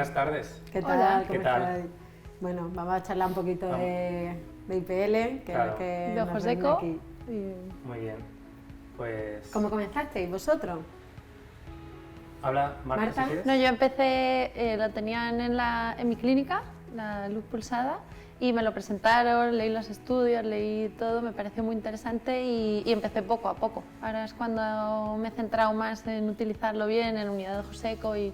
buenas tardes. ¿Qué tal? Hola. ¿Cómo ¿Qué tal? estáis? Bueno, vamos a charlar un poquito de IPL, que Claro. es lo que De nos Ojo reúne Seco. aquí. Muy bien. Pues... ¿Cómo comenzasteis vosotros? Habla, Marta, Marta. si quieres. No, yo empecé, lo tenían en mi clínica, la luz pulsada, y me lo presentaron, leí los estudios, leí todo, me pareció muy interesante y empecé poco a poco. Ahora es cuando me he centrado más en utilizarlo bien, en unidad de Ojo Seco y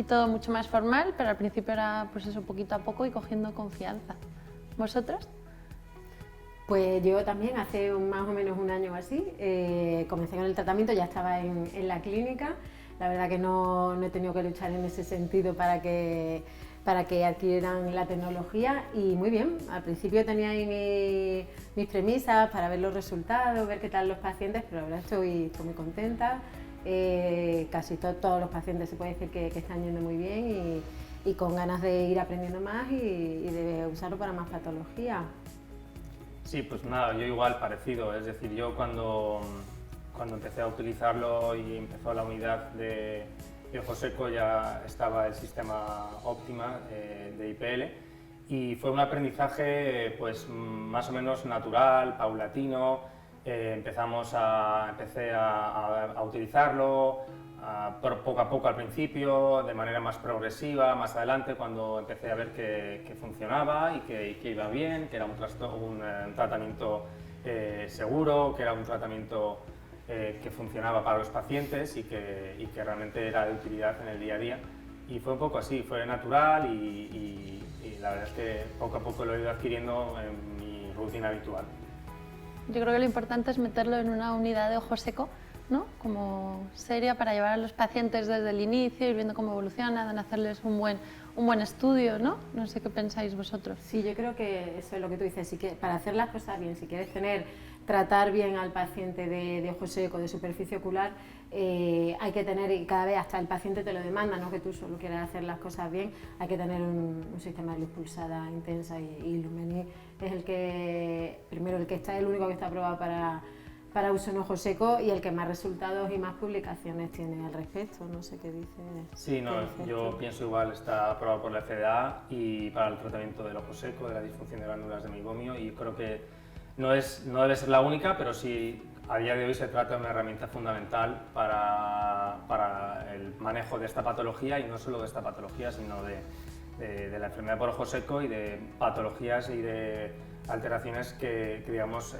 todo mucho más formal, pero al principio era pues eso, poquito a poco y cogiendo confianza. ¿Vosotros? Pues yo también, hace más o menos un año o así, comencé con el tratamiento, ya estaba en la clínica. La verdad que no he tenido que luchar en ese sentido para que adquirieran la tecnología y muy bien. Al principio tenía ahí mis premisas para ver los resultados, ver qué tal los pacientes, pero ahora estoy muy contenta. Casi todos los pacientes se puede decir que están yendo muy bien y con ganas de ir aprendiendo más y de usarlo para más patologías. Sí, pues nada, yo igual parecido. Es decir, yo cuando empecé a utilizarlo y empezó la unidad de Ojo Seco ya estaba el sistema Optima de IPL y fue un aprendizaje pues más o menos natural, paulatino. Empecé a utilizarlo poco a poco al principio, de manera más progresiva, más adelante cuando empecé a ver que funcionaba y que iba bien, que era un tratamiento seguro, que era un tratamiento que funcionaba para los pacientes y que realmente era de utilidad en el día a día. Y fue un poco así, fue natural y la verdad es que poco a poco lo he ido adquiriendo en mi rutina habitual. Yo creo que lo importante es meterlo en una unidad de Ojo Seco, ¿no? Como seria para llevar a los pacientes desde el inicio, ir viendo cómo evolucionan, hacerles un buen estudio, ¿no? No sé qué pensáis vosotros. Sí, yo creo que eso es lo que tú dices, para hacer las cosas bien, si quieres tratar bien al paciente de ojo seco, de superficie ocular, hay que tener, y cada vez hasta el paciente te lo demanda, no que tú solo quieras hacer las cosas bien, hay que tener un sistema de luz pulsada intensa y Lumeni es el único que está aprobado para uso en ojo seco y el que más resultados y más publicaciones tiene al respecto. No sé qué dices. Sí, no, yo pienso igual, está aprobado por la FDA y para el tratamiento del ojo seco, de la disfunción de glándulas de meibomio, y creo que no debe ser la única, pero sí a día de hoy se trata de una herramienta fundamental para el manejo de esta patología, y no solo de esta patología, sino de la enfermedad por ojo seco y de patologías y de alteraciones que digamos,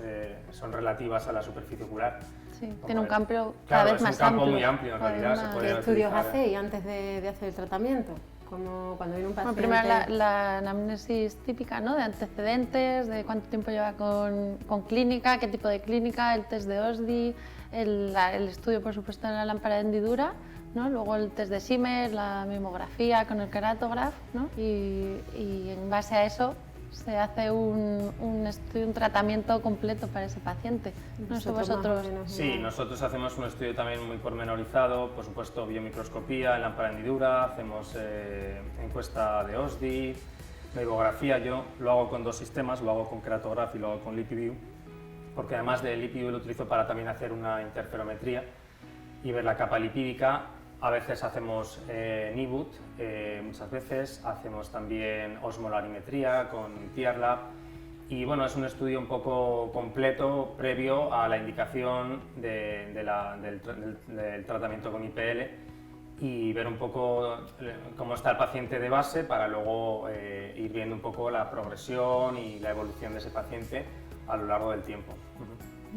son relativas a la superficie ocular. Sí, tiene un campo cada vez más amplio. Es un campo muy amplio en realidad. ¿Qué estudios hacéis antes de hacer el tratamiento? Como cuando viene un paciente... Bueno, primero la anamnesis típica, ¿no? De antecedentes, de cuánto tiempo lleva con clínica, qué tipo de clínica, el test de OSDI, el estudio, por supuesto, de la lámpara de hendidura, ¿no? Luego el test de Siemens, la mimografía con el queratógrafo, ¿no? Y en base a eso se hace un estudio, un tratamiento completo para ese paciente. No sé vosotros. Sí, nosotros hacemos un estudio también muy pormenorizado, por supuesto biomicroscopía en lámpara de hendidura, hacemos encuesta de OSDI, mimografía. Yo lo hago con dos sistemas, lo hago con queratógrafo y lo hago con LipiView, porque además de LipiView lo utilizo para también hacer una interferometría y ver la capa lipídica. A veces hacemos NIBUT, muchas veces hacemos también osmolarimetría con TIARLab, y bueno, es un estudio un poco completo previo a la indicación del tratamiento con IPL y ver un poco cómo está el paciente de base para luego ir viendo un poco la progresión y la evolución de ese paciente a lo largo del tiempo.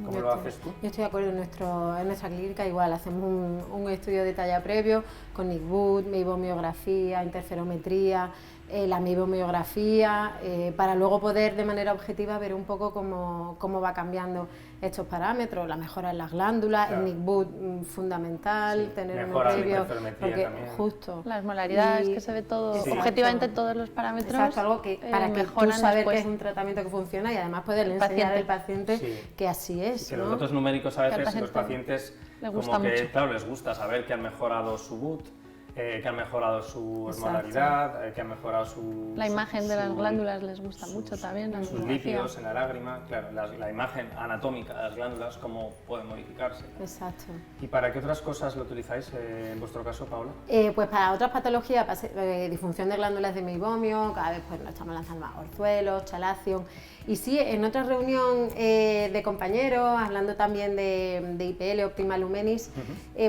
¿Cómo lo haces tú? Yo estoy de acuerdo, en nuestra clínica igual, hacemos un estudio de talla previo con NICBUT, meibomiografía, interferometría, la meibomiografía, para luego poder de manera objetiva ver un poco cómo va cambiando estos parámetros, la mejora en las glándulas, claro. El NICBUT fundamental, sí, tener mejora un previo, porque justo las molaridades, que se ve todo, sí, objetivamente todos los parámetros. Exacto, algo que para que tú saber que es un tratamiento que funciona y además poderle enseñar al paciente sí. Que así es. Que ¿no? los datos numéricos a veces los pacientes como que mucho. claro, les gusta saber que han mejorado su BUT, que han mejorado su Exacto. osmolaridad, que han mejorado su... La imagen de las glándulas les gusta mucho también. La sus mamografía. lípidos en la lágrima, claro, la imagen anatómica de las glándulas, cómo puede modificarse. Exacto. ¿Y para qué otras cosas lo utilizáis en vuestro caso, Paula? Pues para otras patologías, disfunción de glándulas de meibomio, cada vez pues nos estamos lanzando más orzuelos, chalación. Y sí, en otra reunión de compañeros, hablando también de IPL, Optima Lumenis,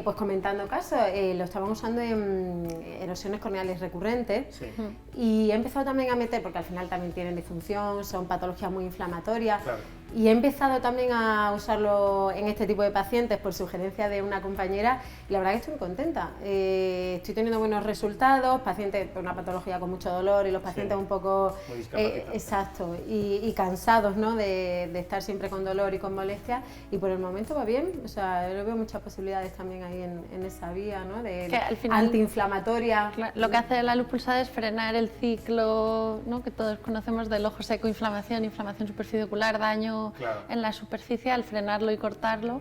pues comentando casos, lo estaban usando en erosiones corneales recurrentes. Sí. Y he empezado también a meter, porque al final también tienen disfunción, son patologías muy inflamatorias. Claro. Y he empezado también a usarlo en este tipo de pacientes por sugerencia de una compañera y la verdad que estoy muy contenta. Estoy teniendo buenos resultados, pacientes con una patología con mucho dolor y los pacientes un poco muy discapacitados. exacto y cansados, ¿no? de estar siempre con dolor y con molestias y por el momento va bien, o sea, yo veo muchas posibilidades también ahí en esa vía, ¿no? De Que al final, antiinflamatoria. Lo que hace la luz pulsada es frenar el ciclo, ¿no? Que todos conocemos del ojo seco, inflamación superficie ocular, daño Claro. en la superficie. Al frenarlo y cortarlo,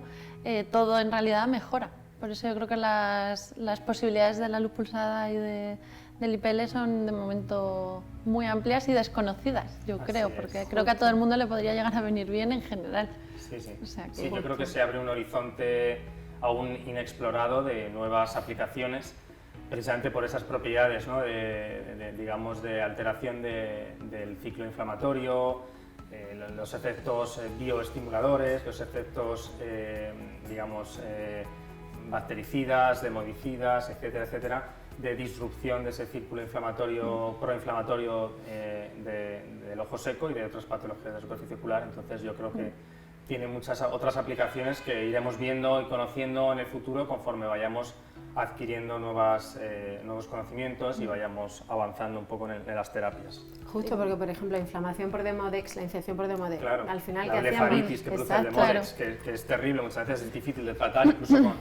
todo en realidad mejora. Por eso yo creo que las posibilidades de la luz pulsada y del IPL son de momento muy amplias y desconocidas, yo Así creo, es. porque creo que a todo el mundo le podría llegar a venir bien en general. Sí, sí. O sea que- Sí, yo creo que se abre un horizonte aún inexplorado de nuevas aplicaciones, precisamente por esas propiedades, ¿no? Digamos, de alteración del ciclo inflamatorio, los efectos bioestimuladores, los efectos, digamos, bactericidas, demodicidas, etcétera, etcétera, de disrupción de ese círculo inflamatorio, proinflamatorio del ojo seco y de otras patologías de superficie ocular. Entonces yo creo que tiene muchas otras aplicaciones que iremos viendo y conociendo en el futuro conforme vayamos adquiriendo nuevos conocimientos y vayamos avanzando un poco en las terapias. Justo porque, por ejemplo, la inflamación por Demodex, la infección por Demodex, Claro, al final la que hacíamos... blefaritis que produce el Exacto. Demodex, que es terrible, muchas veces es difícil de tratar, incluso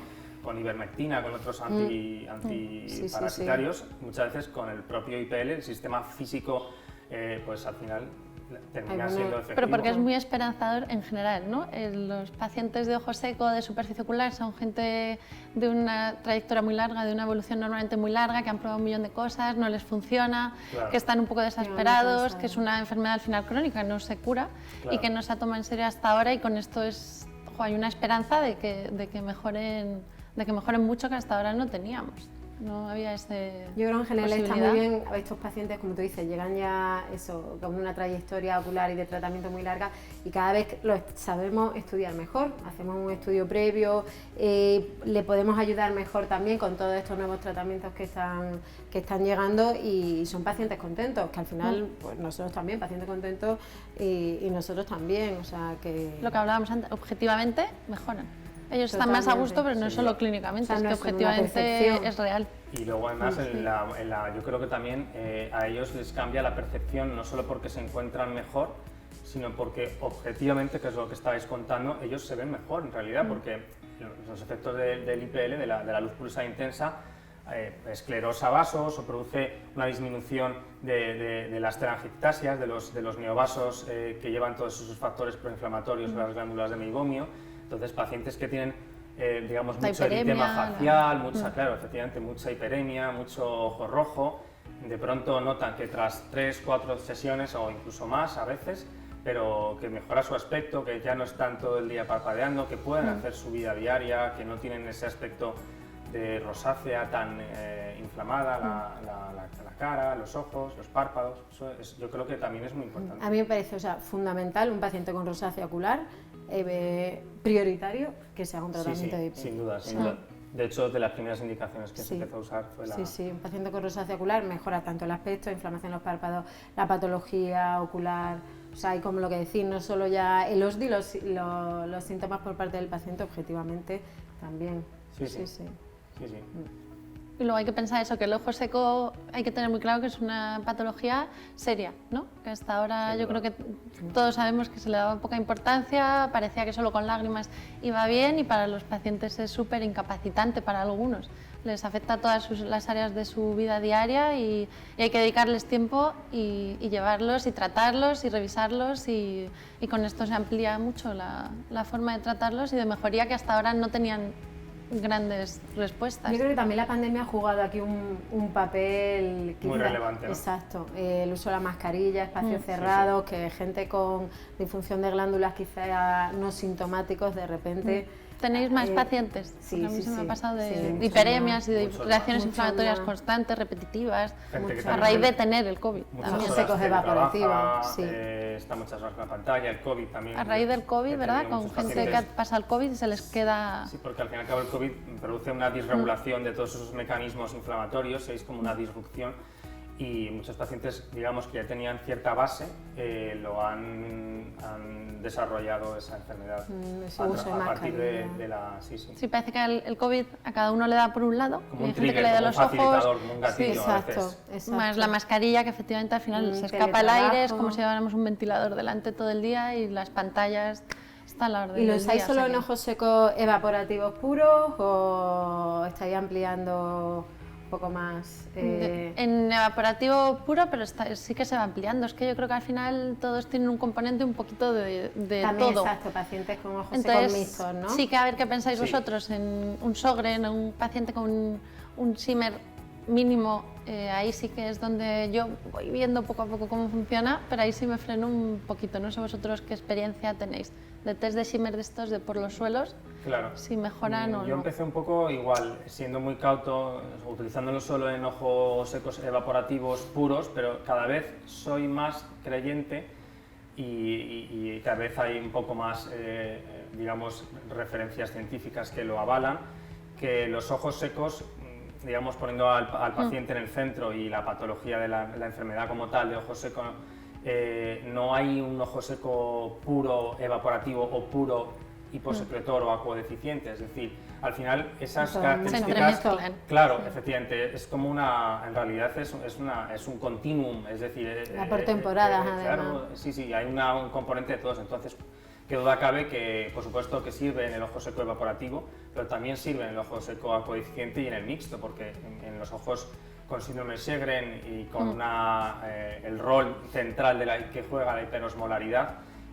con ivermectina, con otros antiparasitarios, muchas veces con el propio IPL, el sistema físico, pues al final termina siendo efectivo. Pero porque es muy esperanzador en general, ¿no? Los pacientes de ojo seco, de superficie ocular, son gente de una trayectoria muy larga, de una evolución normalmente muy larga, que han probado un millón de cosas, no les funciona, Claro. que están un poco desesperados, que es una enfermedad al final crónica, no se cura Claro. y que no se ha tomado en serio hasta ahora, y con esto hay una esperanza de que mejoren mucho, que hasta ahora no teníamos. No había Yo creo que en general está muy posibilidad. bien, estos pacientes, como tú dices, llegan ya eso, con una trayectoria ocular y de tratamiento muy larga y cada vez lo sabemos estudiar mejor, hacemos un estudio previo, le podemos ayudar mejor también con todos estos nuevos tratamientos que están llegando y son pacientes contentos, que al final pues nosotros también, pacientes contentos y nosotros también, o sea que... Lo que hablábamos antes, objetivamente mejoran. Ellos están más a gusto, pero no es solo clínicamente, O sea, no es es que solo una objetivamente percepción. es real. Y luego además yo creo que también a ellos les cambia la percepción, no solo porque se encuentran mejor, sino porque objetivamente, que es lo que estabais contando, ellos se ven mejor en realidad, porque los efectos del IPL, de la luz pulsada intensa, esclerosa vasos o produce una disminución de las telangiectasias, de los neovasos que llevan todos esos factores proinflamatorios de las glándulas de meibomio. Entonces, pacientes que tienen, digamos, La mucho hiperemia, eritema facial, claro, efectivamente, mucha hiperemia, mucho ojo rojo, de pronto notan que tras 3-4 sesiones o incluso más a veces, pero que mejora su aspecto, que ya no están todo el día parpadeando, que pueden hacer su vida diaria, que no tienen ese aspecto de rosácea tan inflamada, la cara, los ojos, los párpados. Yo creo que también es muy importante. A mí me parece, o sea, fundamental un paciente con rosácea ocular, prioritario que se haga un tratamiento de IPL. Sin duda, sin duda. De hecho, de las primeras indicaciones que se empezó a usar fue la... Sí, un paciente con rosácea ocular mejora tanto el aspecto, inflamación en los párpados, la patología ocular, o sea, y como lo que decís, no solo ya el OSDI, los síntomas por parte del paciente, objetivamente también. Sí. Y luego hay que pensar eso, que el ojo seco hay que tener muy claro que es una patología seria, ¿no? Que hasta ahora yo creo que todos sabemos que se le daba poca importancia, parecía que solo con lágrimas iba bien, y para los pacientes es súper incapacitante para algunos. Les afecta a todas las áreas de su vida diaria y hay que dedicarles tiempo y llevarlos y tratarlos y revisarlos, y con esto se amplía mucho la forma de tratarlos y de mejoría que hasta ahora no tenían grandes respuestas. Yo creo que también la pandemia ha jugado aquí un papel muy relevante, ¿no? Exacto, el uso de la mascarilla, espacios cerrados, sí. que gente con disfunción de glándulas quizá no sintomáticos de repente... ¿Tenéis más pacientes? Sí, a mí se me ha pasado de sí, hiperemias y de mucho reacciones más. inflamatorias Mucho más. constantes, repetitivas, Gente a raíz de tener el COVID. muchas También. horas secos evaporativos, teletrabaja, sí. está muchas horas en la pantalla, el COVID también. A raíz del COVID, He ¿verdad? tenido Con muchos gente que pacientes. pasa el COVID y se les queda... Sí, porque al fin y al cabo el COVID produce una disregulación de todos esos mecanismos inflamatorios, es como una disrupción, y muchos pacientes, digamos, que ya tenían cierta base, han desarrollado esa enfermedad ese uso de a partir mascarilla. de la... Sí, sí. Sí, parece que el COVID a cada uno le da por un lado, Como hay un gente que trigger, le da como un los ojos, facilitador, como un gatillo a Exacto, veces. exacto. más la mascarilla que efectivamente al final se escapa el aire, es como si lleváramos un ventilador delante todo el día y las pantallas están a la orden ¿Y lo del usáis día, solo o sea en que- ojos secos evaporativos puros o estáis ampliando un poco más? En evaporativo puro, pero sí que se va ampliando. Es que yo creo que al final todos tienen un componente un poquito de También, todo. exacto, pacientes con ojos secos Entonces, mixtos, ¿no? sí que a ver qué pensáis Sí. vosotros en un Sjögren, en un paciente con un shimmer mínimo, ahí sí que es donde yo voy viendo poco a poco cómo funciona, pero ahí sí me freno un poquito. No sé vosotros qué experiencia tenéis de test de shimmer de estos de por los suelos, Claro. si mejoran o Yo no. empecé un poco igual, siendo muy cauto, utilizándolo solo en ojos secos evaporativos puros, pero cada vez soy más creyente y cada vez hay un poco más, digamos, referencias científicas que lo avalan, que los ojos secos, digamos, poniendo al paciente en el centro y la patología de la enfermedad como tal de ojo seco, no hay un ojo seco puro evaporativo o puro hiposecretor o acuodeficiente, es decir, al final esas Se características, entremezclan. claro, efectivamente, es como en realidad es un continuum, es decir, por temporadas, claro, además. sí, hay un componente de todos, entonces, qué duda cabe que, por supuesto, que sirve en el ojo seco evaporativo, pero también sirve en el ojo seco acuodeficiente y en el mixto, porque en los ojos con síndrome de Sjögren y con el rol central que juega la hiperosmolaridad,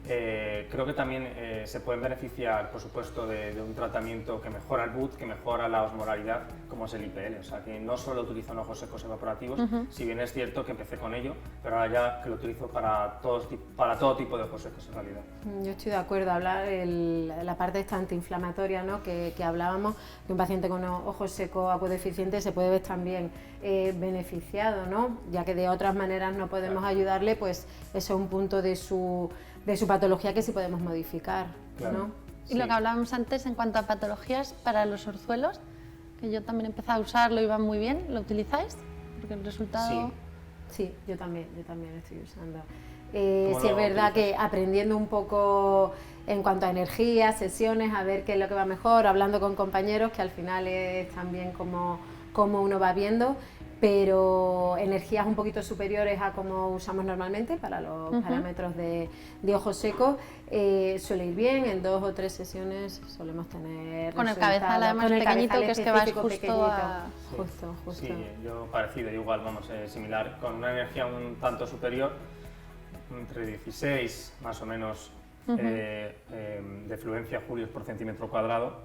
creo que también se pueden beneficiar, por supuesto, de un tratamiento que mejora el BUT, que mejora la osmolaridad, como es el IPL. O sea, que no solo utilizo en ojos secos evaporativos, si bien es cierto que empecé con ello, pero ahora ya que lo utilizo para todo tipo de ojos secos, en realidad. Yo estoy de acuerdo, hablar la parte esta antiinflamatoria, ¿no? que hablábamos, que un paciente con ojos secos acuodeficientes se puede ver también beneficiado, ¿no? Ya que de otras maneras no podemos ayudarle, pues eso es un punto de su patología que sí podemos modificar, Claro. ¿no? Y lo que hablábamos antes en cuanto a patologías para los orzuelos, que yo también empecé a usarlo y va muy bien, ¿lo utilizáis? Porque el resultado... Sí. Sí, yo también estoy usando. ¿Cómo Sí, es lo verdad utilizas? que aprendiendo un poco en cuanto a energía, sesiones, a ver qué es lo que va mejor, hablando con compañeros, que al final es también como uno va viendo, pero energías un poquito superiores a como usamos normalmente para los parámetros de ojos secos, suele ir bien, en 2 o 3 sesiones solemos tener Con el resultados. cabezal además Con el pequeñito, cabezal que es que vas específico justo pequeñito. a... Justo. Sí, yo parecido, igual, vamos, similar, con una energía un tanto superior, entre 16 más o menos de fluencia julios por centímetro cuadrado,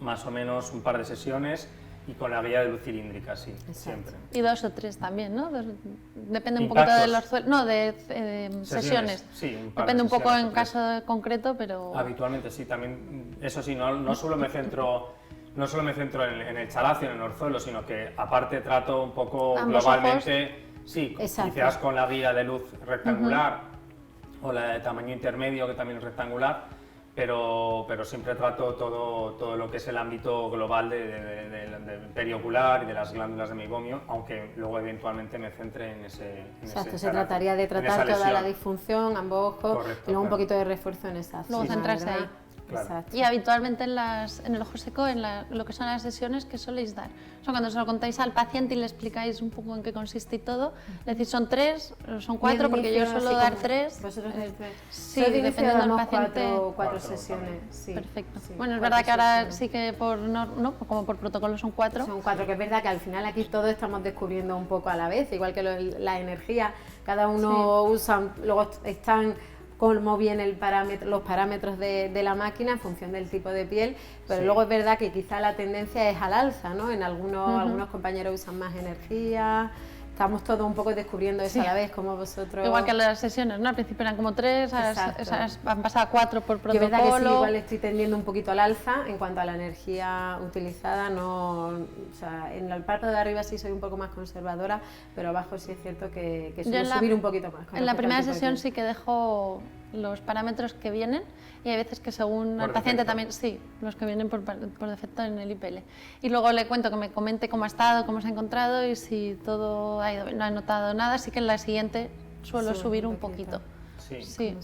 más o menos un par de sesiones y con la guía de luz cilíndrica, sí, siempre. Y 2 o 3 también, ¿no? Depende un Impactos. poquito de los orzuelos, no, de sesiones. Sí, un par Depende de un poco sesiones en o tres. caso concreto, pero... Habitualmente sí, también, eso sí, no solo me centro en el chalacio, en el orzuelo, sino que aparte trato un poco Ambos globalmente, sí, Exacto. quizás con la guía de luz rectangular o la de tamaño intermedio que también es rectangular, pero siempre trato todo lo que es el ámbito global del periocular y de las glándulas de meibomio, aunque luego eventualmente me centre en ese Exacto, se chalazo, trataría de en esa tratar toda la lesión. disfunción, ambos ojos, Correcto, y luego un claro. poquito de refuerzo en esa Luego zona, centrarse ¿verdad? ahí. Claro. Exacto. Y habitualmente en el ojo seco, lo que son las sesiones, ¿qué soléis dar? O sea, cuando se lo contáis al paciente y le explicáis un poco en qué consiste y todo, le decís son 3, son 4, porque yo suelo dar 3. Vosotros dais 3. Sí, Yo de inicio dependiendo del damos paciente. 4 Cuatro sesiones. también. Sí, Perfecto. sí, Bueno, es 4 verdad que ahora sesiones. sí que como por protocolo son 4. Son 4, que es verdad que al final aquí todos estamos descubriendo un poco a la vez, igual que la energía, cada uno usa, luego están cómo vienen los parámetros de la máquina en función del tipo de piel, pero luego es verdad que quizá la tendencia es al alza, ¿no? En algunos compañeros usan más energía. Estamos todos un poco descubriendo eso a la vez, como vosotros... Igual que las sesiones, ¿no? Al principio eran como 3, han pasado a 4 por protocolo. Yo es verdad que sí, igual estoy tendiendo un poquito al alza en cuanto a la energía utilizada. No, o sea, en el párpado de arriba sí soy un poco más conservadora, pero abajo sí es cierto que suelo subir un poquito más. En la primera sesión sí que dejo los parámetros que vienen y hay veces que según el paciente también, sí, los que vienen por defecto en el IPL. Y luego le cuento que me comente cómo ha estado, cómo se ha encontrado y si todo ha ido bien, no ha notado nada, así que en la siguiente suelo subir un poquito. Sí.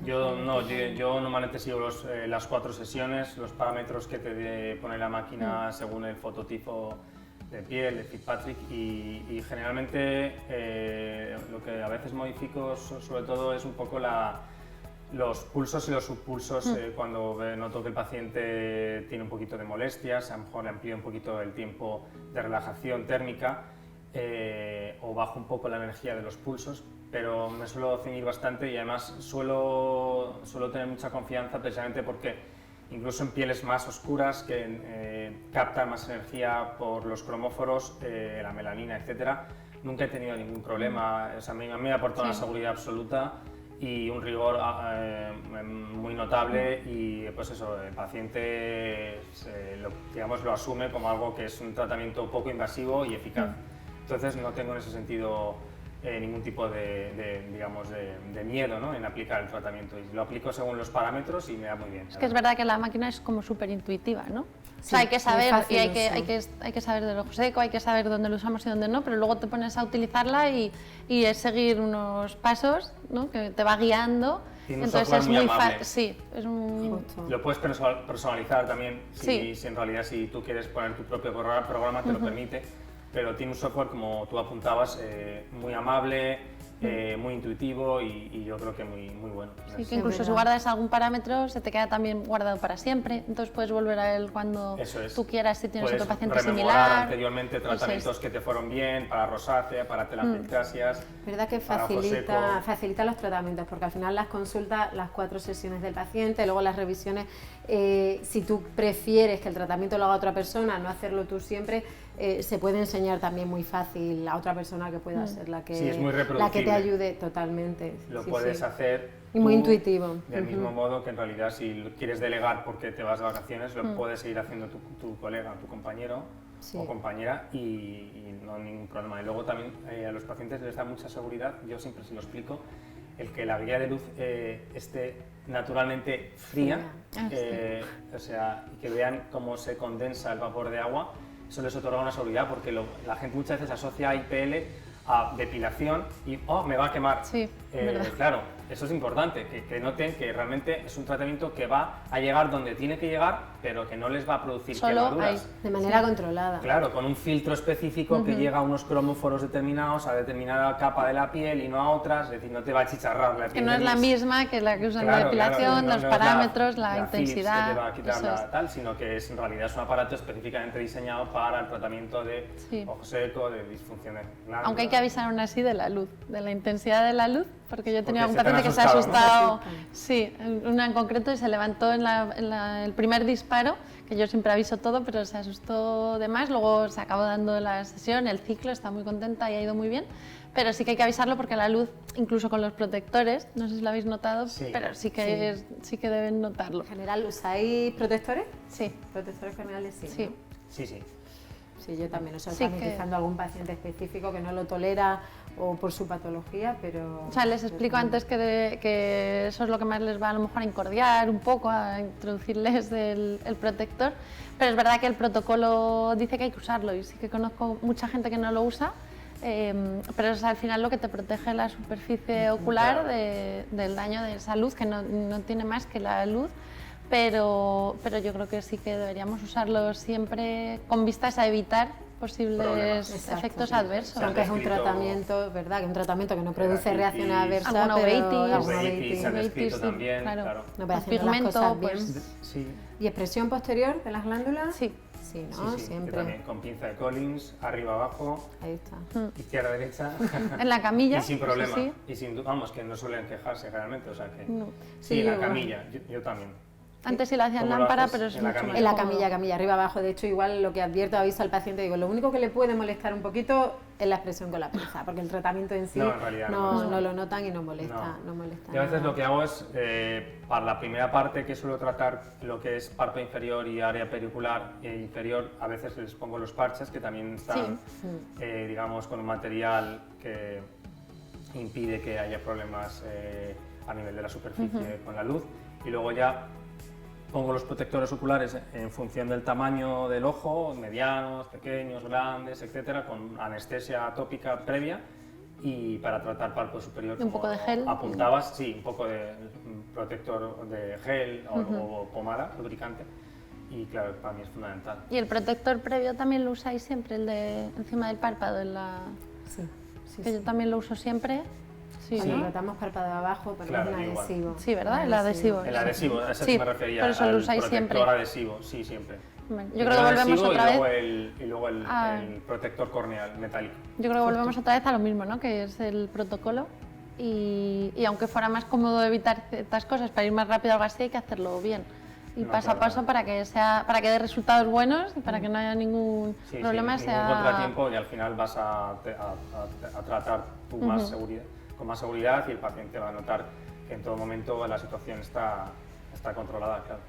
Yo normalmente sigo las 4 sesiones, los parámetros que te pone la máquina según el fototipo de piel, de Fitzpatrick, y generalmente lo que a veces modifico sobre todo es un poco los pulsos y los subpulsos. Cuando noto que el paciente tiene un poquito de molestias, a lo mejor le amplío un poquito el tiempo de relajación térmica o bajo un poco la energía de los pulsos, pero me suelo ceñir bastante y además suelo tener mucha confianza precisamente porque incluso en pieles más oscuras que captan más energía por los cromóforos, la melanina, etcétera, nunca he tenido ningún problema. O sea, a mí me ha aportado una seguridad absoluta y un rigor muy notable, y pues eso, el paciente lo asume como algo que es un tratamiento poco invasivo y eficaz. Entonces no tengo en ese sentido ningún tipo de miedo, ¿no?, en aplicar el tratamiento, y lo aplico según los parámetros y me da muy bien. Es que es verdad que la máquina es como súper intuitiva, ¿no? O sea, hay que saber, y hay que saber del ojo seco, hay que saber dónde lo usamos y dónde no, pero luego te pones a utilizarla y es seguir unos pasos, ¿no?, que te va guiando. Entonces es muy fácil. Sí, es lo puedes personalizar también, si en realidad si tú quieres poner tu propio programa te lo permite, pero tiene un software, como tú apuntabas, muy amable, muy intuitivo y yo creo que muy bueno. Sí, que incluso si guardas algún parámetro se te queda también guardado para siempre, entonces puedes volver a él cuando tú quieras, si tienes otro paciente similar. Anteriormente tratamientos que te fueron bien para rosácea, para telangiectasias. Verdad que facilita los tratamientos, porque al final las consultas, las 4 sesiones del paciente, luego las revisiones, si tú prefieres que el tratamiento lo haga otra persona, no hacerlo tú siempre, se puede enseñar también muy fácil a otra persona que pueda ser la que te ayude totalmente. Lo puedes hacer y muy intuitivo. Del mismo modo que en realidad si quieres delegar porque te vas de vacaciones, lo puedes seguir haciendo tu colega, tu compañero o compañera y no hay ningún problema. Y luego también a los pacientes les da mucha seguridad, yo siempre se lo explico, el que la guía de luz esté naturalmente fría, o sea, y que vean cómo se condensa el vapor de agua. Eso les otorga una seguridad, porque la gente muchas veces asocia IPL a depilación y me va a quemar. Sí, claro, eso es importante, que noten que realmente es un tratamiento que va a llegar donde tiene que llegar, pero que no les va a producir quemaduras. De manera controlada. Claro, con un filtro específico que llega a unos cromóforos determinados, a determinada capa de la piel y no a otras, es decir, no te va a chicharrar la piel. Que no es la misma que la que usan la depilación, los parámetros, la intensidad. Que te va a quitar tal, sino que en realidad es un aparato específicamente diseñado para el tratamiento de ojo seco, de disfunciones. Aunque hay que avisar aún así de la luz, de la intensidad de la luz, porque yo tenía un paciente que se ha asustado, una en concreto, y se levantó en el primer disparo, que yo siempre aviso todo, pero se asustó de más, luego se acabó dando la sesión, el ciclo, está muy contenta y ha ido muy bien, pero sí que hay que avisarlo porque la luz, incluso con los protectores, no sé si lo habéis notado, pero sí que deben notarlo. ¿En general usáis protectores? Sí. ¿Protectores generales? Sí. Sí. Sí. Sí, yo también, están utilizando algún paciente específico que no lo tolera o por su patología, pero... O sea, les explico antes que eso es lo que más les va a lo mejor a incordiar un poco, a introducirles el protector, pero es verdad que el protocolo dice que hay que usarlo y sí que conozco mucha gente que no lo usa, pero es al final lo que te protege la superficie ocular del daño de esa luz, que no tiene más que la luz. Pero yo creo que sí que deberíamos usarlo siempre con vistas a evitar posibles efectos adversos. Aunque es un tratamiento, ¿verdad? Que un tratamiento que no produce reacciones adversas, alguna uveitis se han descrito también, claro. No, pero pigmento, ¿Y expresión posterior de las glándulas? Sí. Sí, ¿no? Sí, sí, Siempre. yo también, con pinza de Collins, arriba, abajo, Ahí está. izquierda, derecha. En la camilla. Y sin problema. Sí. Y sin, vamos, que no suelen quejarse generalmente, o sea que... No. Sí, Sí, en la igual. camilla, yo también. Antes sí lo hacían ¿Cómo lo lámpara, haces? pero es En la mucho camilla. más En la cómodo. camilla, arriba, abajo. De hecho, igual lo que advierto, aviso al paciente, digo, lo único que le puede molestar un poquito es la expresión con la pinza, porque el tratamiento en sí No, en realidad no no molesta. lo notan y no molesta. No molesta Yo a veces nada. lo que hago es, para la primera parte que suelo tratar lo que es párpado inferior y área pericular inferior, a veces les pongo los parches que también están, digamos, con un material que impide que haya problemas a nivel de la superficie con la luz, y luego ya pongo los protectores oculares en función del tamaño del ojo, medianos, pequeños, grandes, etcétera, con anestesia tópica previa, y para tratar párpado superior. ¿Y un como poco de gel? Apuntabas, sí, un poco de protector de gel o pomada, lubricante, y claro, para mí es fundamental. ¿Y el protector previo también lo usáis siempre, el de encima del párpado? Sí, sí, Que sí. yo también lo uso siempre. Sí, Cuando ¿no? tratamos párpado abajo, porque Claro, es un igual. adhesivo. Sí, ¿verdad? Un El adhesivo. El adhesivo, a ese Sí, me refería, por eso lo al usáis protector siempre. adhesivo, sí, siempre. Bueno, yo creo que volvemos Adhesivo otra vez. y luego el Ah. protector corneal metálico. Yo creo que volvemos otra vez a lo mismo, ¿no? Que es el protocolo. Y aunque fuera más cómodo evitar ciertas cosas para ir más rápido o algo así, hay que hacerlo bien. Y No, paso a claro, paso claro. para que dé resultados buenos y para que no haya ningún Sí, problema. sí, ningún contratiempo, y al final vas a tratar tú más con más seguridad, y el paciente va a notar que en todo momento la situación está controlada, claro.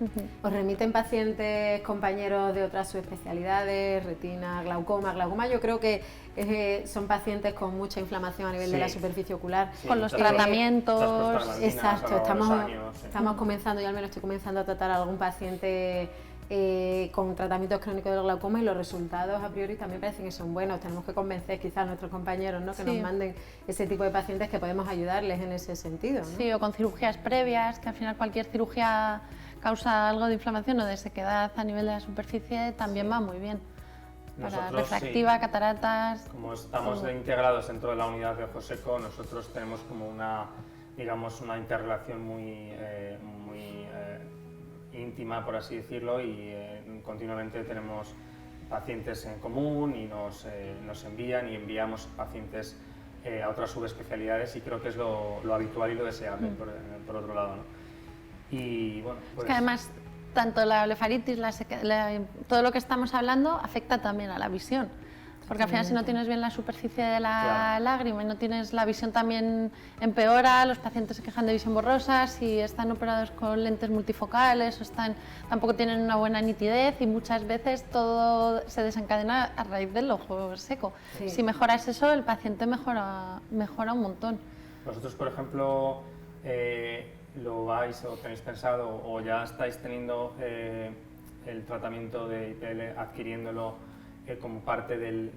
¿Os remiten pacientes, compañeros de otras subespecialidades, retina, glaucoma? Glaucoma yo creo que son pacientes con mucha inflamación a nivel de Sí. la superficie ocular. Sí, Con los muchas tratamientos. prostaglandinas Exacto, a lo largo de los estamos, años, sí. estamos comenzando, yo al menos estoy comenzando a tratar a algún paciente con tratamientos crónicos del glaucoma, y los resultados a priori también parecen que son buenos. Tenemos que convencer quizás a nuestros compañeros, ¿no? que Sí. nos manden ese tipo de pacientes, que podemos ayudarles en ese sentido, ¿no? Sí, o con cirugías previas, que al final cualquier cirugía causa algo de inflamación o de sequedad a nivel de la superficie, también va muy bien. Para Nosotros, refractiva, sí. cataratas. Como estamos integrados dentro de la unidad de ojo seco, nosotros tenemos como una interrelación muy íntima, por así decirlo, y continuamente tenemos pacientes en común y nos envían, y enviamos pacientes a otras subespecialidades, y creo que es lo habitual y lo deseable, por otro lado, ¿no? Y bueno, Es pues, que además, tanto la blefaritis, todo lo que estamos hablando afecta también a la visión. Porque al final, si no tienes bien la superficie de la Claro. lágrima y no tienes la visión, también empeora. Los pacientes se quejan de visión borrosa, si están operados con lentes multifocales o tampoco tienen una buena nitidez, y muchas veces todo se desencadena a raíz del ojo seco. Sí. Si mejoras eso, el paciente mejora un montón. vosotros, por ejemplo, lo vais o tenéis pensado, o ya estáis teniendo el tratamiento de IPL, adquiriéndolo como parte del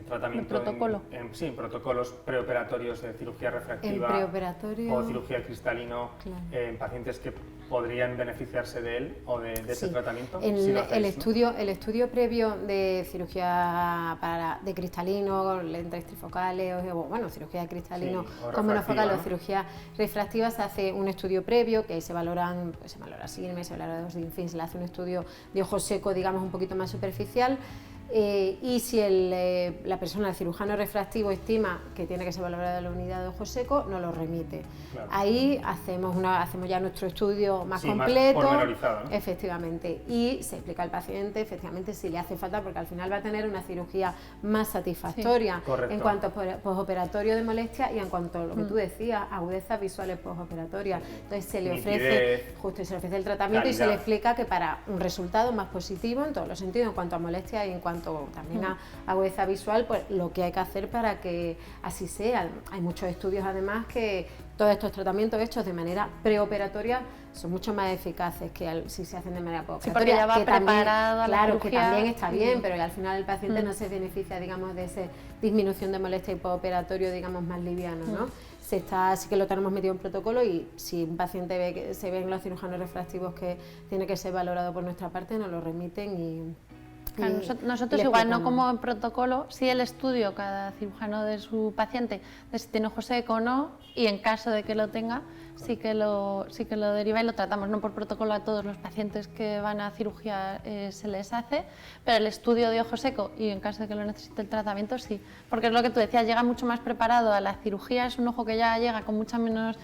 tratamiento, ¿Del protocolo? Sí, en protocolos preoperatorios de cirugía refractiva En preoperatorio. o cirugía cristalino, Claro. en pacientes que podrían beneficiarse de él o de ese Sí. tratamiento. En Sí lo hacéis, ¿no? el estudio previo de cirugía de cristalino, lentes trifocales, o bueno, cirugía de cristalino Sí, o con monofocal, refractiva, o ¿no? cirugía refractiva, se hace un estudio previo que se valora SIGME, se valora DOSDI, en fin, se le hace un estudio de ojo seco, digamos, un poquito más superficial. Y si la persona, el cirujano refractivo, estima que tiene que ser valorada la unidad de ojo seco, nos lo remite. Claro. Ahí hacemos ya nuestro estudio más Sí, más completo, pormenorizado, ¿no? efectivamente, y se explica al paciente efectivamente si le hace falta, porque al final va a tener una cirugía más satisfactoria Sí, correcto. en cuanto a posoperatorio de molestia, y en cuanto a lo que tú decías, agudezas visuales posoperatorias. Entonces se le Nitidez, ofrece el tratamiento, y se le calidad. explica que para un resultado más positivo en todos los sentidos, en cuanto a molestia y en cuanto también a agudeza visual, pues lo que hay que hacer para que así sea. Hay muchos estudios además que todos estos tratamientos hechos de manera preoperatoria son mucho más eficaces que si se hacen de manera Sí, postoperatoria. porque ya va que también, preparada la claro, que cirugía. también está bien, pero al final el paciente no se beneficia, digamos, de esa disminución de molestia y postoperatorio, digamos, más liviano, ¿no? Sí que lo tenemos metido en protocolo, y si un paciente ve que se ven los cirujanos refractivos que tiene que ser valorado por nuestra parte, nos lo remiten, Claro, nosotros igual, no como en protocolo, sí el estudio, cada cirujano de su paciente, de si tiene ojo seco o no, y en caso de que lo tenga, sí que lo deriva y lo tratamos. No por protocolo a todos los pacientes que van a cirugía se les hace, pero el estudio de ojo seco y en caso de que lo necesite el tratamiento sí, porque es lo que tú decías, llega mucho más preparado a la cirugía, es un ojo que ya llega con mucha menos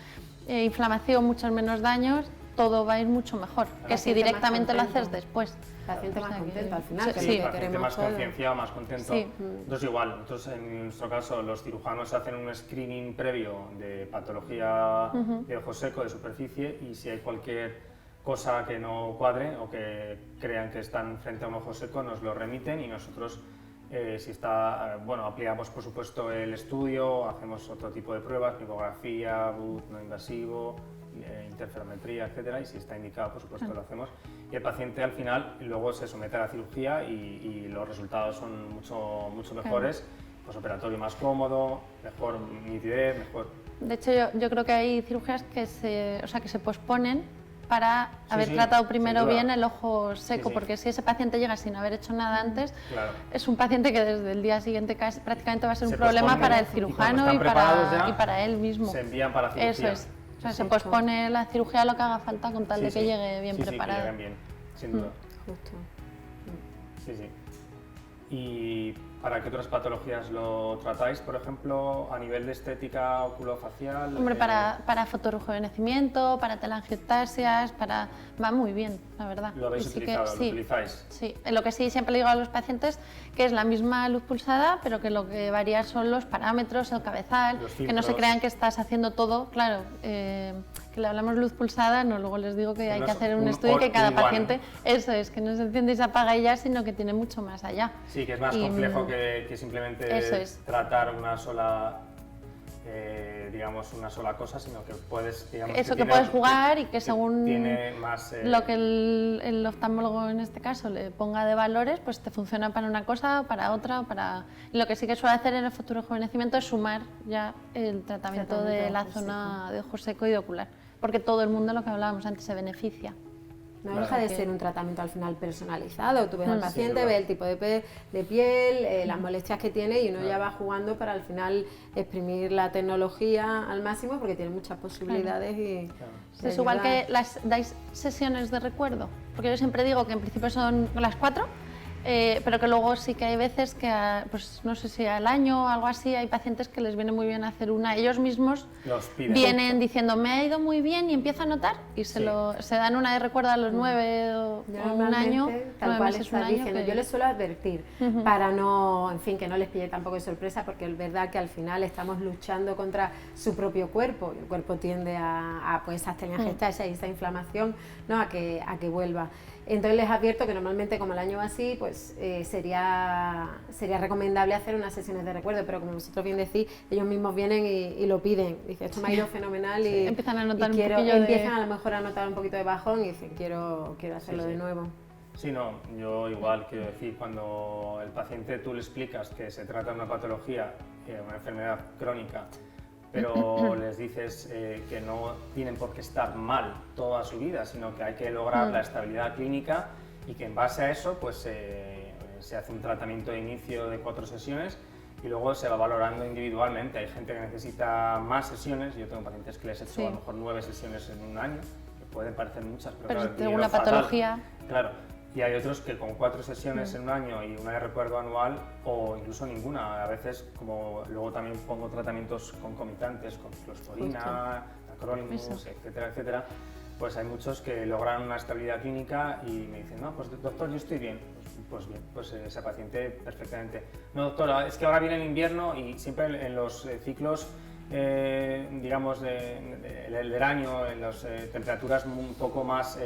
inflamación, muchos menos daños, todo va a ir mucho mejor que si directamente lo haces después. El paciente más contento al final, que sí, es el lo que paciente queremos más todos. concienciado, más contento. Sí. Entonces igual, nosotros en nuestro caso los cirujanos hacen un screening previo de patología de ojo seco, de superficie, y si hay cualquier cosa que no cuadre o que crean que están frente a un ojo seco, nos lo remiten y nosotros, si está, bueno, ampliamos por supuesto el estudio, hacemos otro tipo de pruebas, micografía, BUT no invasivo, interferometría, etcétera, y si está indicado, por supuesto, lo hacemos. Y el paciente al final luego se somete a la cirugía y los resultados son mucho mejores, posoperatorio más cómodo, mejor nitidez, mejor... De hecho, yo creo que hay cirugías que se posponen para haber sí, tratado primero sin duda. bien el ojo seco, Sí. porque si ese paciente llega sin haber hecho nada antes, Claro. es un paciente que desde el día siguiente prácticamente va a ser un Se problema pospone, para el y cuando cirujano están preparados ya, y para él mismo. Se envían para la cirugía. Eso es. O sea, se pospone la cirugía lo que haga falta con tal Sí, de que sí. llegue bien Sí, preparado. Sí, que lleguen bien, sin duda. Justo. Sí, sí. ¿Y para qué otras patologías lo tratáis, por ejemplo, a nivel de estética oculofacial? Hombre, para fotorrejuvenecimiento, para telangiectasias, va muy bien, la verdad. ¿Lo habéis Y sí que- utilizado? sí, ¿Lo utilizáis? Sí, lo que sí siempre le digo a los pacientes que es la misma luz pulsada, pero que lo que varía son los parámetros, el cabezal, Los que no se filtros. crean que estás haciendo todo, claro, que le hablamos luz pulsada, no, luego les digo que hay no que es hacer un un estudio y que cada all-in-one. paciente, eso es, que no se enciende y se apaga y ya, sino que tiene mucho más allá. Sí, que es más Y, complejo que simplemente eso es. tratar una sola, digamos, una sola cosa, sino que puedes, digamos... Eso que tiene- puedes jugar y que según tiene más... lo que el oftalmólogo en este caso le ponga de valores, pues te funciona para una cosa, para otra, y lo que sí que suele hacer en el fotorrejuvenecimiento es sumar ya el tratamiento de la zona de ojo seco y de ocular, porque todo el mundo, lo que hablábamos antes, se beneficia. No Claro. deja de ser un tratamiento al final personalizado. Tú ves al Sin paciente, duda. ves el tipo de piel, las molestias que tiene y uno ya va jugando para al final exprimir la tecnología al máximo porque tiene muchas posibilidades y... y Es igual ayuda. que dais sesiones de recuerdo, porque yo siempre digo que en principio son las 4, pero que luego sí que hay veces que, pues no sé si al año o algo así, hay pacientes que les viene muy bien hacer una. Ellos mismos Los piden. vienen diciendo, me ha ido muy bien y empiezo a notar, y se dan una de recuerdo a los 9 o un año, Tal 9 cual meses, un estás año. diciendo. que- Yo les suelo advertir para no, en fin, que no les pille tampoco de sorpresa porque es verdad que al final estamos luchando contra su propio cuerpo y el cuerpo tiende a pues esas telangiectasias y esa inflamación, ¿no? a que vuelva. Entonces les advierto que normalmente como el año va así, pues sería recomendable hacer unas sesiones de recuerdo, pero como vosotros bien decís, ellos mismos vienen y lo piden. Dicen, esto me ha ido fenomenal y Empiezan a notar y un quiero, poquillo de- empiezan a lo mejor a notar un poquito de bajón y dicen, quiero hacerlo Sí, sí. de nuevo. Sí, no, yo igual, quiero decir, cuando el paciente tú le explicas que se trata de una patología, una enfermedad crónica, pero les dices que no tienen por qué estar mal toda su vida, sino que hay que lograr la estabilidad clínica y que en base a eso pues se hace un tratamiento de inicio de 4 sesiones y luego se va valorando individualmente. Hay gente que necesita más sesiones, yo tengo pacientes que les he hecho Sí. a lo mejor 9 sesiones en un año, que pueden parecer muchas, pero, Pero claro, el según dinero la fatal. patología. Claro, y hay otros que con 4 sesiones en un año y una de recuerdo anual o incluso ninguna. A veces, como luego también pongo tratamientos concomitantes con ciclosporina, acrónimos, Eso. etcétera, etcétera, pues hay muchos que logran una estabilidad clínica y me dicen, no, pues doctor, yo estoy bien. Pues bien, pues ese paciente perfectamente. No, doctora, es que ahora viene el invierno y siempre en los ciclos digamos, del año, en las temperaturas un poco más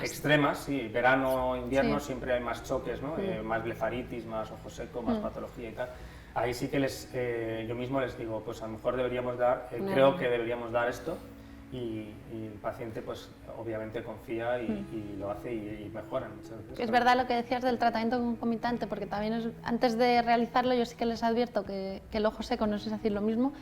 extremas, sí, verano, invierno, Sí. siempre hay más choques, ¿no? Más blefaritis, más ojo seco, más patología y tal. Ahí sí que yo mismo les digo, pues a lo mejor deberíamos dar, creo que deberíamos dar esto, y el paciente pues obviamente confía y lo hace y mejora muchas veces. Es verdad lo que decías del tratamiento concomitante, porque también antes de realizarlo yo sí que les advierto que el ojo seco, no sé si decir lo mismo,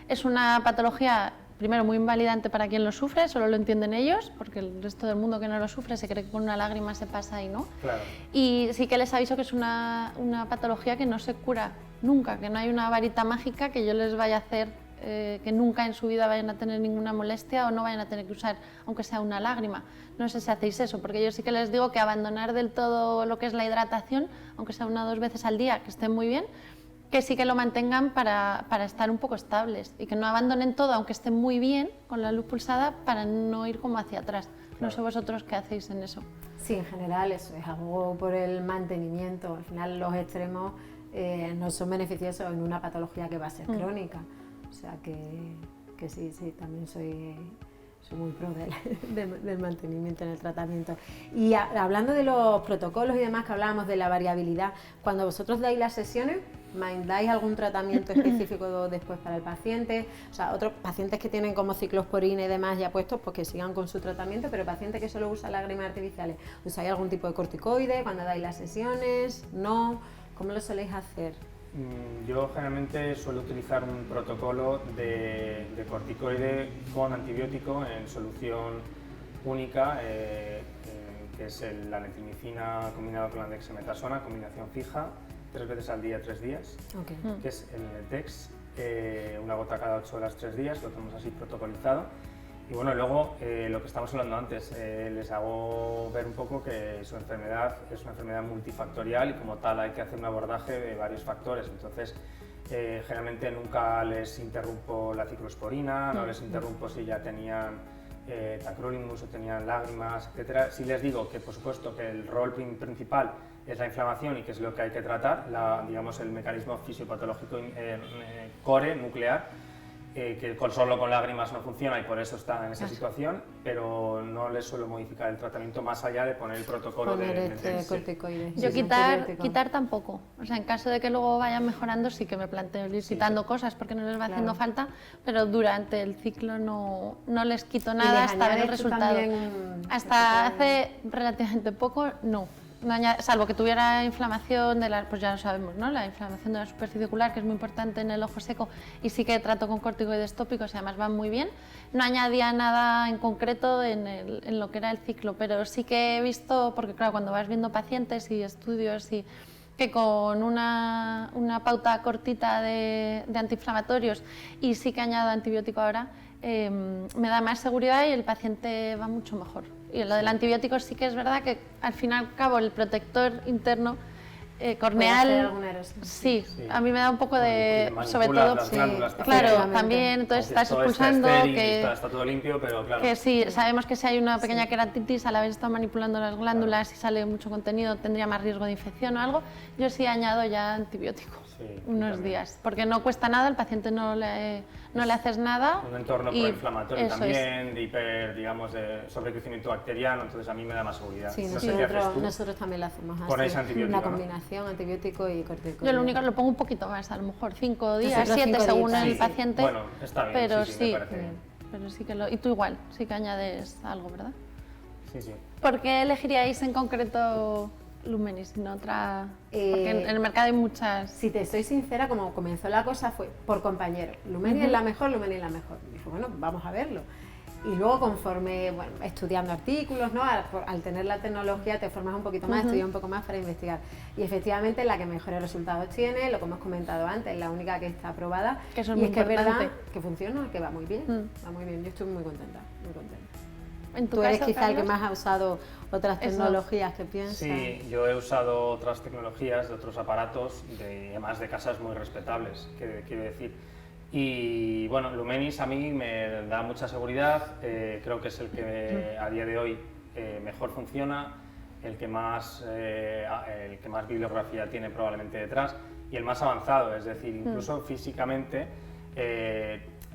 es una patología primero, muy invalidante para quien lo sufre, solo lo entienden ellos, porque el resto del mundo que no lo sufre se cree que con una lágrima se pasa y no. Claro. Y sí que les aviso que es una patología que no se cura nunca, que no hay una varita mágica que yo les vaya a hacer que nunca en su vida vayan a tener ninguna molestia o no vayan a tener que usar, aunque sea una lágrima. No sé si hacéis eso, porque yo sí que les digo que abandonar del todo lo que es la hidratación, aunque sea 1 o 2 veces al día, que esté muy bien, que sí que lo mantengan para estar un poco estables y que no abandonen todo, aunque esté muy bien con la luz pulsada, para no ir como hacia atrás. Claro. No sé vosotros qué hacéis en eso. Sí, en general eso es algo por el mantenimiento. Al final los extremos no son beneficiosos en una patología que va a ser crónica. O sea que sí, también soy muy pro del mantenimiento en el tratamiento. Y hablando de los protocolos y demás, que hablábamos de la variabilidad, cuando vosotros dais las sesiones, ¿dais algún tratamiento específico después para el paciente? O sea, otros pacientes que tienen como ciclosporina y demás ya puestos, pues que sigan con su tratamiento, pero pacientes que solo usan lágrimas artificiales, ¿usáis algún tipo de corticoide cuando dais las sesiones? ¿No? ¿Cómo lo soléis hacer? Yo generalmente suelo utilizar un protocolo de corticoide con antibiótico en solución única, que es la netilmicina combinado con la dexametasona, combinación fija, 3 veces al día, 3 días, que es el Dex, 1 gota cada 8 horas, 3 días, lo tenemos así protocolizado. Y bueno, luego lo que estamos hablando antes, les hago ver un poco que su enfermedad es una enfermedad multifactorial y como tal hay que hacer un abordaje de varios factores. Entonces, generalmente nunca les interrumpo la ciclosporina, no les interrumpo si ya tenían tacrolimus o tenían lágrimas, etc. Sí les digo que, por supuesto, que el rol principal es la inflamación y que es lo que hay que tratar, digamos el mecanismo fisiopatológico core, nuclear, que solo con lágrimas no funciona y por eso está en esa situación, pero no les suelo modificar el tratamiento más allá de poner el protocolo de corticoide. Yo quitar tampoco, o sea, en caso de que luego vayan mejorando sí que me planteo ir quitando cosas porque no les va haciendo falta, pero durante el ciclo no les quito nada hasta ver el resultado. Hasta hace relativamente poco no. Salvo que tuviera inflamación pues ya lo sabemos, ¿no? La inflamación de la superficie ocular, que es muy importante en el ojo seco, y sí que trato con corticoides tópicos y además van muy bien. No añadía nada en concreto en lo que era el ciclo, pero sí que he visto, porque claro, cuando vas viendo pacientes y estudios y que con una pauta cortita de antiinflamatorios y sí que añado antibiótico ahora, me da más seguridad y el paciente va mucho mejor. Y lo del antibiótico sí que es verdad que al fin y al cabo el protector interno corneal, sí, a mí me da un poco de, sobre todo, claro, también, entonces estás expulsando, está todo limpio, pero claro. Que sí, sabemos que si hay una pequeña queratitis, al haber estado manipulando las glándulas y sale mucho contenido, tendría más riesgo de infección o algo. Yo sí añado ya antibiótico, unos días, porque no cuesta nada, el paciente no le haces nada. Un entorno proinflamatorio también, de sobrecrecimiento bacteriano, entonces a mí me da más seguridad. Sí, nosotros también lo hacemos así. Ponéis antibiótico, una combinación, antibiótico y corticoide. Yo lo único lo pongo un poquito más, a lo mejor 5 días, 7 según el paciente. Bueno, está bien, pero sí, me parece bien. Pero sí que y tú igual, sí que añades algo, ¿verdad? Sí. ¿Por qué elegiríais en concreto Lumenis y no otra? Porque en el mercado hay muchas. Si te soy sincera, como comenzó la cosa fue por compañero. Lumenis es la mejor, Lumenis es la mejor. Y dije, bueno, vamos a verlo. Y luego conforme, estudiando artículos, ¿no? Al tener la tecnología te formas un poquito más, estudias un poco más para investigar. Y efectivamente la que mejores resultados tiene, lo que hemos comentado antes, la única que está aprobada. Que eso es y muy importante. Es verdad que funciona, que va muy bien. Va muy bien, yo estoy muy contenta, muy contenta. ¿En tu Tú eres caso, quizá el que Carlos? más ha usado otras tecnologías que piensas. Sí, yo he usado otras tecnologías de otros aparatos, además de casas muy respetables, quiero decir. Y bueno, Lumenis a mí me da mucha seguridad, creo que es el que a día de hoy mejor funciona, el que más bibliografía tiene probablemente detrás y el más avanzado, es decir, incluso físicamente,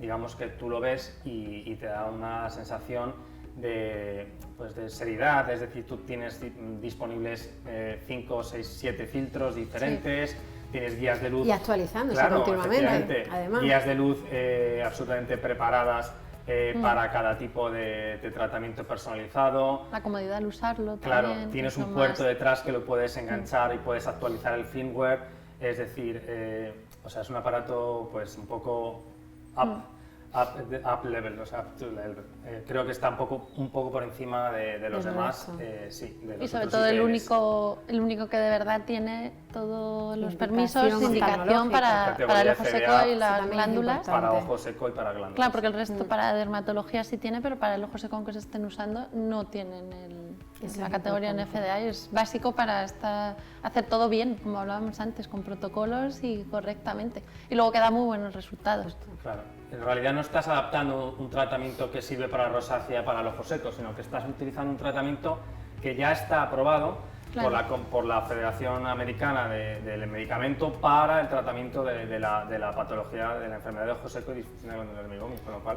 digamos que tú lo ves y te da una sensación de seriedad, es decir, tú tienes disponibles 5, 6, 7 filtros diferentes, tienes guías de luz y actualizándose continuamente, además. Guías de luz absolutamente preparadas para cada tipo de tratamiento personalizado. La comodidad al usarlo claro, también. Tienes un puerto detrás que lo puedes enganchar y puedes actualizar el firmware, es decir, es un aparato pues un poco up up level, o sea, up to level. Creo que está un poco por encima de los demás, sí, de los y sobre otros todo IPLs. el único que de verdad tiene todos los permisos, Indicación indicación para el Categoría ojo FDA, seco y sí, las también es glándulas. importante. Para ojo seco y para glándulas. Claro, porque el resto para dermatología sí tiene, pero para el ojo seco aunque se estén usando no tienen Eso la es categoría en importante. FDA y es básico para hacer todo bien, como hablábamos antes, con protocolos y correctamente. Y luego queda muy buenos resultados. Claro. En realidad no estás adaptando un tratamiento que sirve para rosácea para el ojo seco, sino que estás utilizando un tratamiento que ya está aprobado Claro. por la Federación Americana del Medicamento para el tratamiento de la patología de la enfermedad de ojo seco y disfunción del hormigón, con lo cual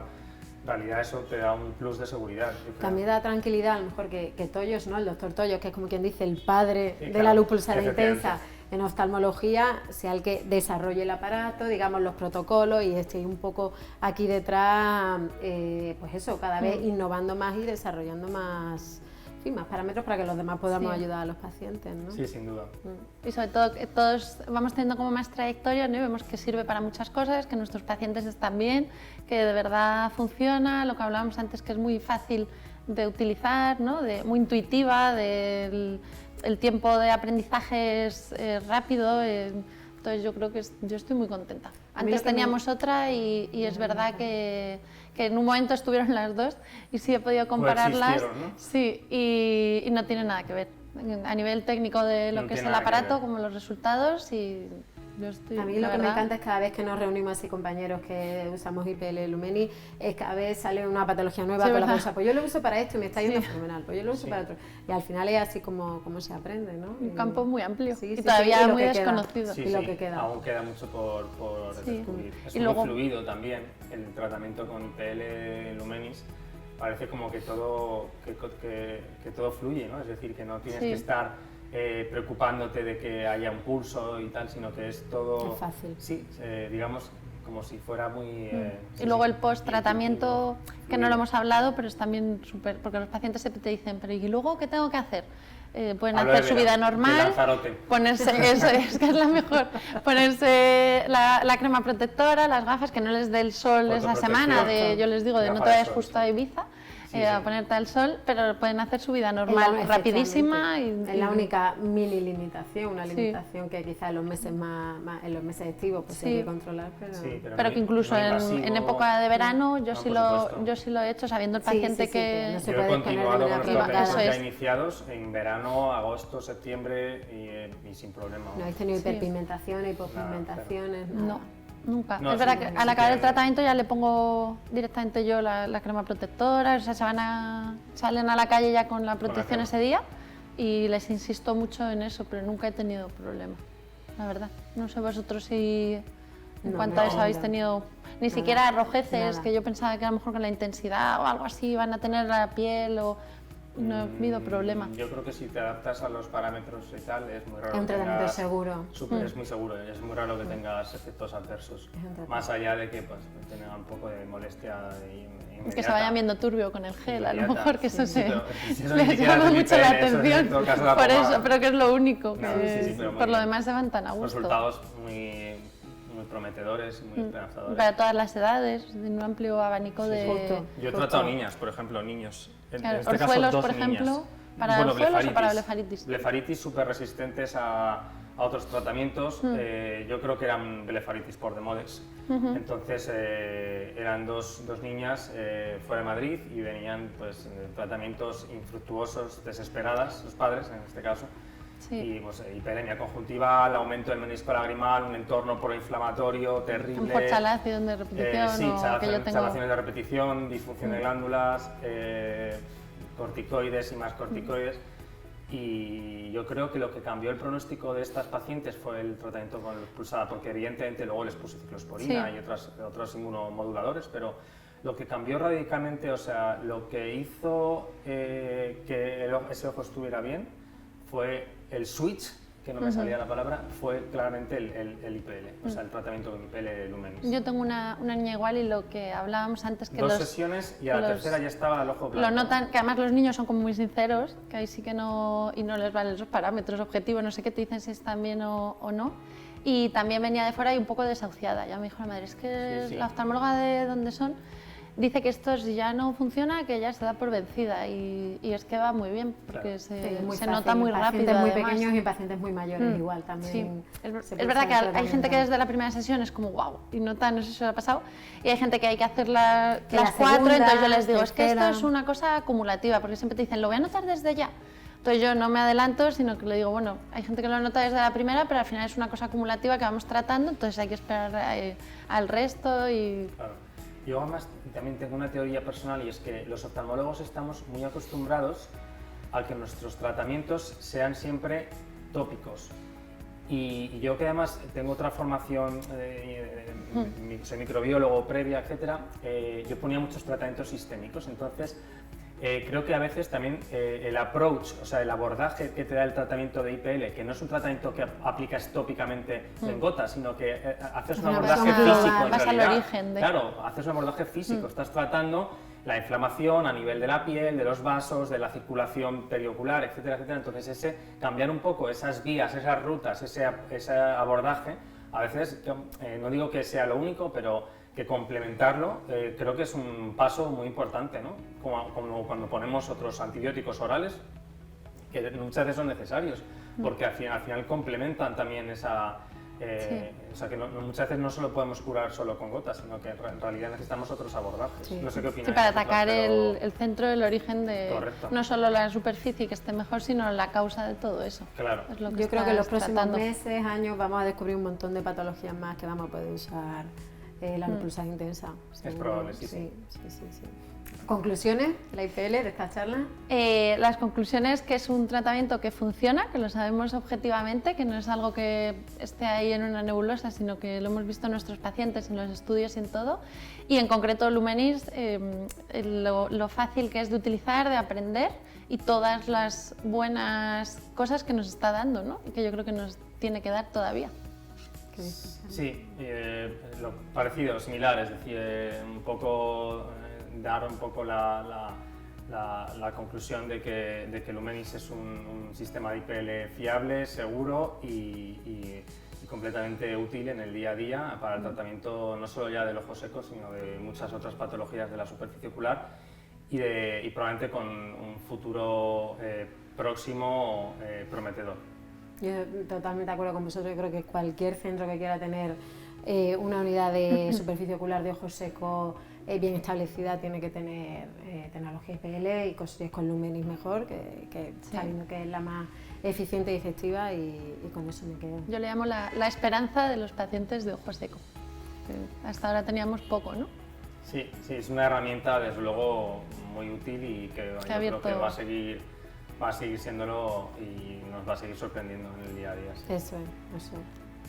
en realidad eso te da un plus de seguridad. Yo creo. También da tranquilidad, a lo mejor que Tollos, ¿no? El doctor Tollos, que es como quien dice el padre Sí, de claro, la luz pulsada efectivamente. intensa en oftalmología, sea el que desarrolle el aparato, digamos, los protocolos y esté un poco aquí detrás, pues eso, cada vez innovando más y desarrollando más, en fin, más parámetros para que los demás podamos Sí. ayudar a los pacientes, ¿no? Sí, sin duda. Y sobre todo que todos vamos teniendo como más trayectoria, ¿no? Y vemos que sirve para muchas cosas, que nuestros pacientes están bien, que de verdad funciona, lo que hablábamos antes que es muy fácil de utilizar, ¿no? Muy intuitiva, el tiempo de aprendizaje es rápido, entonces yo creo que yo estoy muy contenta. A mí lo Antes que me- teníamos otra y es verdad que en un momento estuvieron las dos y sí he podido compararlas. Coexistieron, ¿no? Sí, y no tiene nada que ver. A nivel técnico de lo No que es tiene el nada que aparato, ver. como los resultados, y yo estoy, A mí la lo que me verdad, encanta es cada vez que nos reunimos así compañeros que usamos IPL Lumeni, es cada vez sale una patología nueva Sí, con la ¿verdad? bolsa. Pues yo lo uso para esto y me está yendo fenomenal, pues yo lo uso para otro. Y al final es así como se aprende, ¿no? un campo muy amplio Sí, y sí, todavía sí, y lo muy que queda. desconocido. Sí, Y lo sí, que queda. aún queda mucho por Sí. descubrir. Es Y muy luego- fluido también el tratamiento con IPL Lumenis. Parece como que todo fluye, ¿no? Es decir, que no tienes Sí. que estar preocupándote de que haya un pulso y tal, sino que es todo... Es fácil. Sí, digamos, como si fuera muy... Y luego el post-tratamiento, que no lo fluido. hemos hablado, pero es también súper, porque los pacientes siempre te dicen, pero ¿y luego qué tengo que hacer? Pueden Hablo hacer de su vida de normal, Lanzarote. ponerse, eso es, que es la mejor, ponerse la crema protectora, las gafas, que no les dé el sol esa semana, yo les digo, de no te Gafas de vayas sol, justo sí. a Ibiza, Sí, a sí. ponerte al sol, pero pueden hacer su vida Es la- normal, rapidísima. efectivamente. Es la única mini limitación, una Sí. limitación que quizás en los meses en los meses estivos pues Sí. hay que controlar, pero... Sí, Pero no- que incluso no en invasivo. época de verano yo, No, sí por lo, supuesto. yo sí lo he hecho, sabiendo el Sí, paciente sí, sí, que no se Yo he puede poner de continuado con manera los privada. tratamientos Eso ya es. iniciados en verano, agosto, septiembre y sin problema. No habéis tenido Sí. hiperpigmentaciones, hipopigmentaciones, nada. No, nunca. No, es verdad sí, que ni al acabar el siquiera. tratamiento ya le pongo directamente yo la crema protectora, o sea, salen a la calle ya con la protección crema. ese día y les insisto mucho en eso, pero nunca he tenido problema, la verdad. No sé vosotros si en No, cuanto no, a eso habéis no. tenido ni Nada, siquiera rojeces, nada. que yo pensaba que a lo mejor con la intensidad o algo así van a tener la piel o no he habido problema. Yo creo que si te adaptas a los parámetros y tal, es muy raro. Es un que tratamiento tengas- seguro. Es muy seguro, es muy raro que tengas efectos adversos. tratamiento. Más allá de que pues, tenga un poco de molestia inmediata. Que se vayan viendo turbio con el gel, a lo Inmediata. mejor que eso Sí, se pero si eso ni les siquiera llama es mucho la IPL, eso es en atención. todo caso la Por pomada. eso, pero que es lo único, que No, sí, pero muy por lo bien. demás se van tan a gusto. Resultados muy prometedores y muy esperanzadores. Para todas las edades, de un amplio abanico de... Justo. Yo he tratado niñas, por ejemplo, niños. Claro, en este caso, orzuelos, dos por ejemplo, niñas. ¿para Bueno, orzuelos o para blefaritis? Blefaritis súper resistentes a otros tratamientos. Yo creo que eran blefaritis por Demodex. Entonces eran dos niñas fuera de Madrid y venían pues, tratamientos infructuosos, desesperadas, los padres en este caso. Sí. Y pues, hiperemia conjuntival, aumento del menisco lagrimal, un entorno proinflamatorio A terrible. lo mejor chalación de repetición Sí, o que yo tengo... chalaciones de repetición, disfunción de glándulas, corticoides y más corticoides. Y yo creo que lo que cambió el pronóstico de estas pacientes fue el tratamiento con luz pulsada, porque evidentemente luego les puse ciclosporina Sí. y otros inmunomoduladores, pero lo que cambió radicalmente, o sea, lo que hizo que ese ojo estuviera bien fue el switch que no me salía la palabra, fue claramente el IPL, o sea, el tratamiento con IPL Lumenis. Yo tengo una niña igual y lo que hablábamos antes que Dos sesiones y a la tercera ya estaba el ojo blanco. Lo notan, que además los niños son como muy sinceros, que ahí sí que no, y no les valen esos parámetros objetivos, no sé qué te dicen si están bien o no. Y también venía de fuera y un poco desahuciada. Ya me dijo la madre, es que Sí. la oftalmóloga de donde son dice que esto ya no funciona, que ya se da por vencida y es que va muy bien porque Claro. se nota muy rápido. Pacientes muy además. pequeños y pacientes muy mayores igual también. Sí. Es verdad que hay gente que desde la primera sesión es como wow y nota, no sé si se lo ha pasado, y hay gente que hay que hacer las la 4, segunda, entonces yo les digo, es que esto tercera. es una cosa acumulativa, porque siempre te dicen, lo voy a notar desde ya. Entonces yo no me adelanto, sino que le digo, bueno, hay gente que lo nota desde la primera, pero al final es una cosa acumulativa que vamos tratando, entonces hay que esperar al resto y... Claro. Yo además también tengo una teoría personal y es que los oftalmólogos estamos muy acostumbrados a que nuestros tratamientos sean siempre tópicos. Y yo que además tengo otra formación, soy microbiólogo previa, etcétera, yo ponía muchos tratamientos sistémicos, entonces creo que a veces también el approach, o sea, el abordaje que te da el tratamiento de IPL, que no es un tratamiento que aplicas tópicamente en gotas, sino que haces un abordaje físico en vas al realidad. origen Claro, haces un abordaje físico, estás tratando la inflamación a nivel de la piel, de los vasos, de la circulación periocular, etcétera, etcétera. Entonces, cambiar un poco esas vías, esas rutas, ese abordaje, a veces, no digo que sea lo único, pero que complementarlo creo que es un paso muy importante, ¿no? Como cuando ponemos otros antibióticos orales, que muchas veces son necesarios, porque al final complementan también esa... O sea, que muchas veces no solo podemos curar solo con gotas, sino que en realidad necesitamos otros abordajes. Sí. No sé qué opináis. Sí, para vosotras, atacar pero- el centro, el origen de Correcto. no solo la superficie que esté mejor, sino la causa de todo eso. Claro. Es lo que Yo creo que en los estás próximos tratando. meses, años, vamos a descubrir un montón de patologías más que vamos a poder usar la lupulsa intensa. seguro. probable, sí, sí. Sí. ¿Conclusiones de la IPL de esta charla? Las conclusiones que es un tratamiento que funciona, que lo sabemos objetivamente, que no es algo que esté ahí en una nebulosa, sino que lo hemos visto en nuestros pacientes, en los estudios y en todo. Y en concreto Lumenis, lo fácil que es de utilizar, de aprender y todas las buenas cosas que nos está dando, ¿no? Y que yo creo que nos tiene que dar todavía. ¿Qué dices? Sí, lo parecido, similar, es decir, un poco dar un poco la conclusión de que Lumenis es un sistema de IPL fiable, seguro y completamente útil en el día a día para el tratamiento no solo ya del ojo seco, sino de muchas otras patologías de la superficie ocular y probablemente con un futuro próximo prometedor. Yo totalmente de acuerdo con vosotros. Yo creo que cualquier centro que quiera tener una unidad de superficie ocular de ojo seco bien establecida tiene que tener tecnología IPL y con Lumenis mejor, que sabiendo que es la más eficiente y efectiva y con eso me quedo. Yo le llamo la esperanza de los pacientes de ojo seco. Que hasta ahora teníamos poco, ¿no? Sí, es una herramienta desde luego muy útil y que yo creo que va a seguir siéndolo y nos va a seguir sorprendiendo en el día a día. Sí. Eso es.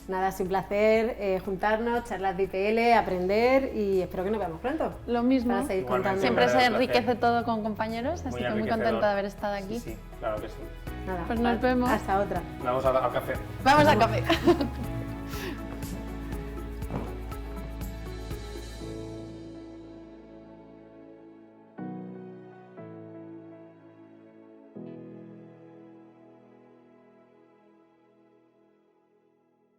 Nada, es un placer juntarnos, charlar de IPL, aprender y espero que nos veamos pronto. Lo mismo. Para seguir Igualmente. contando. Siempre se Un enriquece placer. todo con compañeros, así que muy contenta de haber estado aquí. Sí, claro que sí. Nada, Pues nos vemos. Hasta otra. Vamos al café. Vamos a café.